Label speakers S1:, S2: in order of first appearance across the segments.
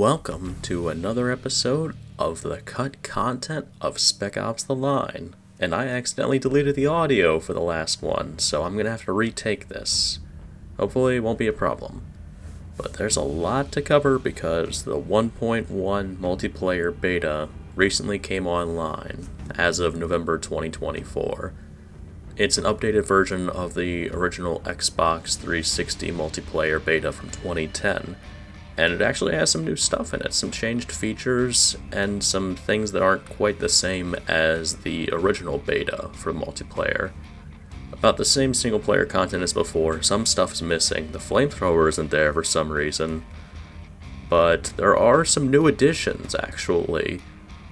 S1: Welcome to another episode of the cut content of Spec Ops The Line. And I accidentally deleted the audio for the last one, so I'm gonna have to retake this. Hopefully it won't be a problem. But there's a lot to cover because the 1.1 multiplayer beta recently came online as of November 2024. It's an updated version of the original Xbox 360 multiplayer beta from 2010. And it actually has some new stuff in it, some changed features, and some things that aren't quite the same as the original beta for multiplayer. About the same single-player content as before, some stuff is missing. The flamethrower isn't there for some reason. But there are some new additions, actually.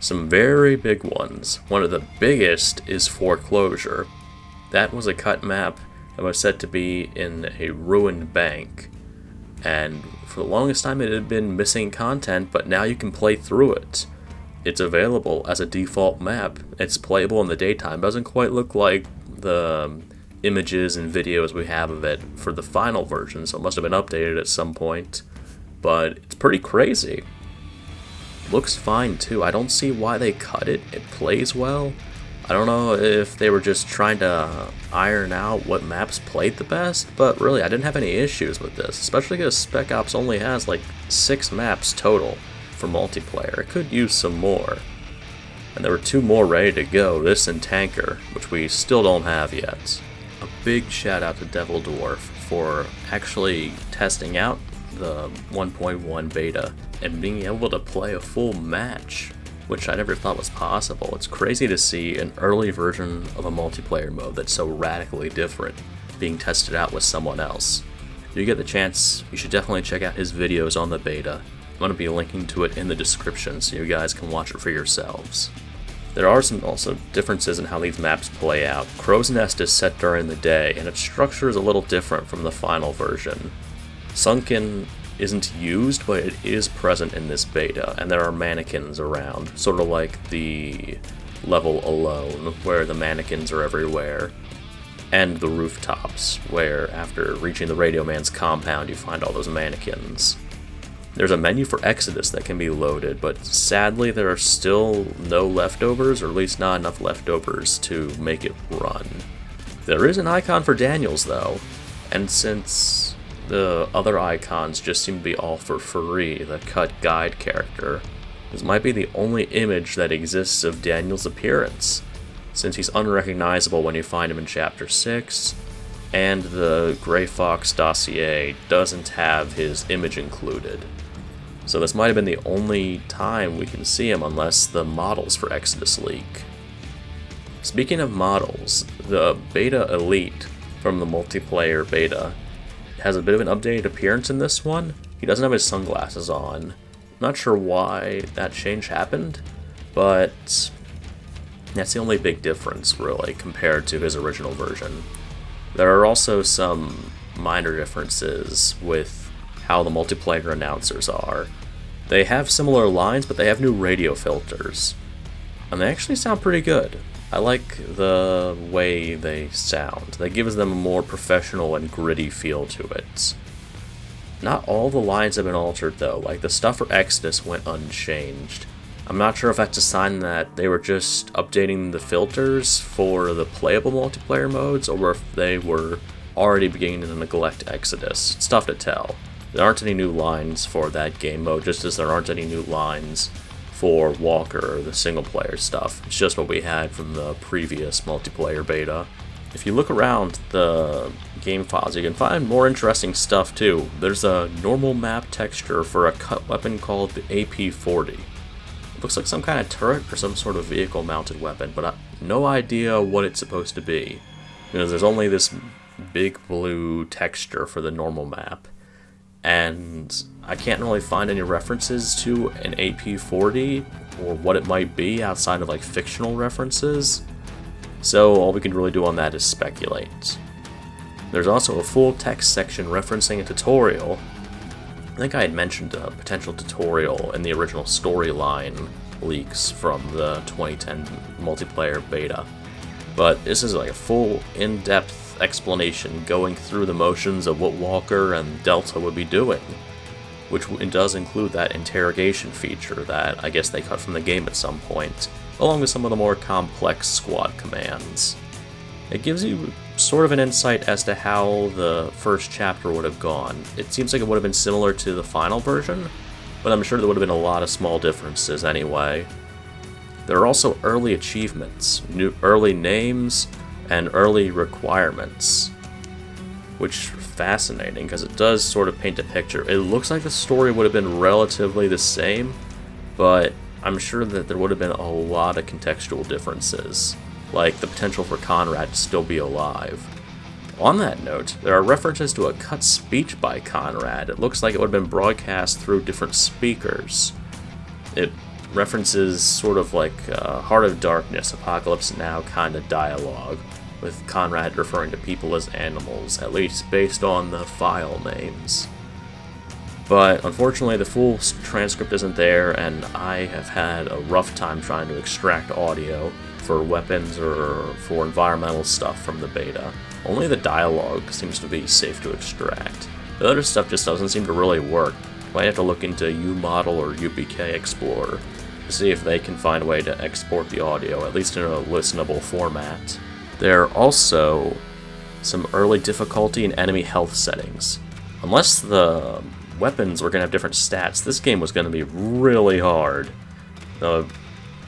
S1: Some very big ones. One of the biggest is Foreclosure. That was a cut map that was said to be in a ruined bank. And for the longest time it had been missing content, but now you can play through it. It's available as a default map. It's playable in the daytime. Doesn't quite look like the images and videos we have of it for the final version, so it must have been updated at some point. But it's pretty crazy. Looks fine too. I don't see why they cut it. It plays well. I don't know if they were just trying to iron out what maps played the best, but really I didn't have any issues with this, especially because Spec Ops only has like 6 maps total for multiplayer. It could use some more. And there were 2 more ready to go, this and Tanker, which we still don't have yet. A big shout out to Devildwarf for actually testing out the 1.1 beta and being able to play a full match, which I never thought was possible. It's crazy to see an early version of a multiplayer mode that's so radically different being tested out with someone else. If you get the chance, you should definitely check out his videos on the beta. I'm going to be linking to it in the description so you guys can watch it for yourselves. There are some also differences in how these maps play out. Crow's Nest is set during the day, and its structure is a little different from the final version. Sunken isn't used, but it is present in this beta, and there are mannequins around, sort of like the level Alone, where the mannequins are everywhere, and the rooftops, where after reaching the Radio Man's compound you find all those mannequins. There's a menu for Exodus that can be loaded, but sadly there are still no leftovers, or at least not enough leftovers to make it run. There is an icon for Daniels though, and since the other icons just seem to be all for free, the cut guide character, this might be the only image that exists of Daniel's appearance, since he's unrecognizable when you find him in Chapter 6, and the Grey Fox dossier doesn't have his image included. So this might have been the only time we can see him unless the models for Exodus leak. Speaking of models, the Beta Elite from the multiplayer beta has a bit of an updated appearance in this one. He doesn't have his sunglasses on. Not sure why that change happened, but that's the only big difference, really, compared to his original version. There are also some minor differences with how the multiplayer announcers are. They have similar lines, but they have new radio filters, and they actually sound pretty good. I like the way they sound. That gives them a more professional and gritty feel to it. Not all the lines have been altered though, like the stuff for Exodus went unchanged. I'm not sure if that's a sign that they were just updating the filters for the playable multiplayer modes, or if they were already beginning to neglect Exodus. It's tough to tell. There aren't any new lines for that game mode, just as there aren't any new lines for Walker, the single-player stuff. It's just what we had from the previous multiplayer beta. If you look around the game files, you can find more interesting stuff too. There's a normal map texture for a cut weapon called the AP-40. It looks like some kind of turret or some sort of vehicle-mounted weapon, but I have no idea what it's supposed to be, because there's only this big blue texture for the normal map. And I can't really find any references to an AP-40 or what it might be outside of like fictional references, so all we can really do on that is speculate. There's also a full text section referencing a tutorial. I think I had mentioned a potential tutorial in the original storyline leaks from the 2010 multiplayer beta, but this is like a full in-depth explanation going through the motions of what Walker and Delta would be doing. which does include that interrogation feature that I guess they cut from the game at some point, along with some of the more complex squad commands. It gives you sort of an insight as to how the first chapter would have gone. It seems like it would have been similar to the final version, but I'm sure there would have been a lot of small differences anyway. There are also early achievements, early names, and early requirements, which is fascinating because it does sort of paint a picture. It looks like the story would have been relatively the same, but I'm sure that there would have been a lot of contextual differences, like the potential for Konrad to still be alive. On that note, there are references to a cut speech by Konrad. It looks like it would have been broadcast through different speakers. It references sort of like Heart of Darkness, Apocalypse Now kind of dialogue, with Konrad referring to people as animals, at least based on the file names. But unfortunately the full transcript isn't there, and I have had a rough time trying to extract audio for weapons or for environmental stuff from the beta. Only the dialogue seems to be safe to extract. The other stuff just doesn't seem to really work. Might have to look into UModel or UPK Explorer to see if they can find a way to export the audio, at least in a listenable format. There are also some early difficulty and enemy health settings. Unless the weapons were going to have different stats, this game was going to be really hard. The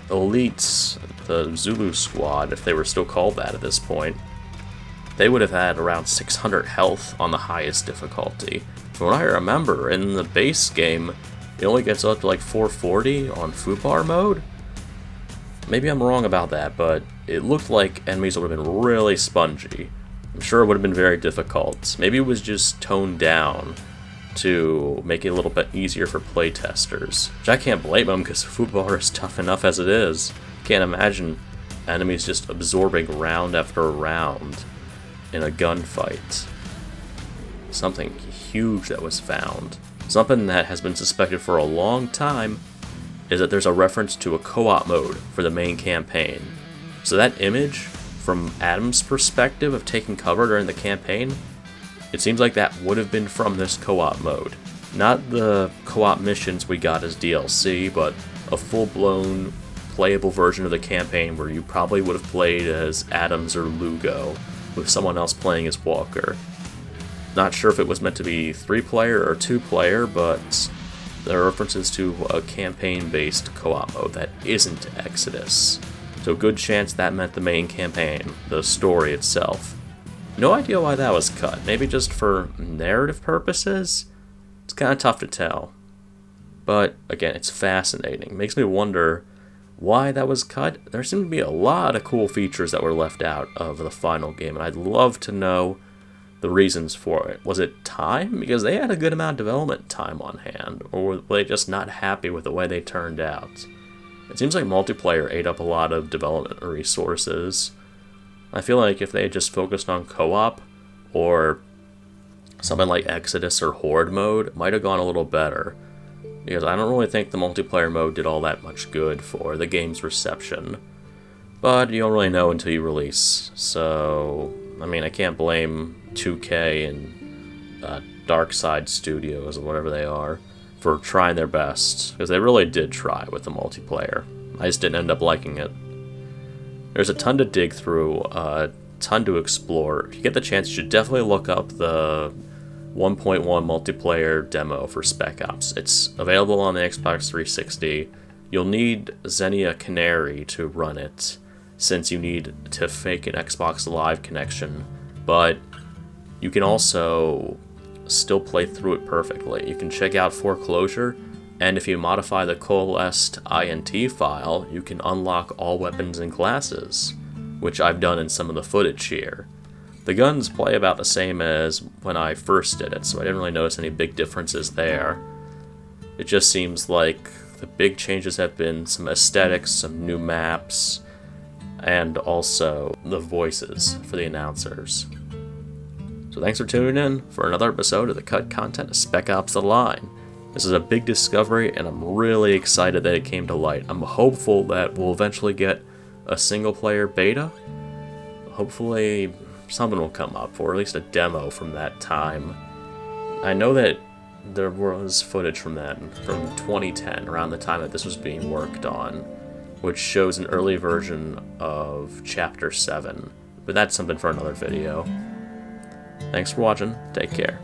S1: elites, the Zulu squad, if they were still called that at this point, they would have had around 600 health on the highest difficulty. From what I remember, in the base game, it only gets up to like 440 on Fubar mode. Maybe I'm wrong about that, but it looked like enemies would have been really spongy. I'm sure it would have been very difficult. Maybe it was just toned down to make it a little bit easier for playtesters, which I can't blame them because Fubar is tough enough as it is. Can't imagine enemies just absorbing round after round in a gunfight. Something huge that was found, something that has been suspected for a long time, is that there's a reference to a co-op mode for the main campaign. So that image, from Adam's perspective of taking cover during the campaign, it seems like that would have been from this co-op mode. Not the co-op missions we got as DLC, but a full-blown playable version of the campaign where you probably would have played as Adams or Lugo, with someone else playing as Walker. Not sure if it was meant to be 3-player or 2-player, but there are references to a campaign-based co-op mode that isn't Exodus. So good chance that meant the main campaign, the story itself. No idea why that was cut. Maybe just for narrative purposes? It's kind of tough to tell. But again, it's fascinating. Makes me wonder why that was cut. There seem to be a lot of cool features that were left out of the final game, and I'd love to know the reasons for it. Was it time? Because they had a good amount of development time on hand, or were they just not happy with the way they turned out? It seems like multiplayer ate up a lot of development resources. I feel like if they had just focused on co-op, or something like Exodus or Horde mode, it might have gone a little better. Because I don't really think the multiplayer mode did all that much good for the game's reception. But you don't really know until you release, so I mean, I can't blame 2K and Dark Side Studios, or whatever they are, for trying their best, because they really did try with the multiplayer. I just didn't end up liking it. There's a ton to dig through, a ton to explore. If you get the chance, you should definitely look up the 1.1 multiplayer demo for Spec Ops. It's available on the Xbox 360. You'll need Xenia Canary to run it, since you need to fake an Xbox Live connection, but you can also still play through it perfectly. You can check out Foreclosure, and if you modify the coalesced INT file, you can unlock all weapons and classes, which I've done in some of the footage here. The guns play about the same as when I first did it, so I didn't really notice any big differences there. It just seems like the big changes have been some aesthetics, some new maps, and also the voices for the announcers. So thanks for tuning in for another episode of the cut content of Spec Ops The Line. This is a big discovery, and I'm really excited that it came to light. I'm hopeful that we'll eventually get a single-player beta. Hopefully something will come up, or at least a demo from that time. I know that there was footage from that, from 2010, around the time that this was being worked on, which shows an early version of Chapter 7. But that's something for another video. Thanks for watching. Take care.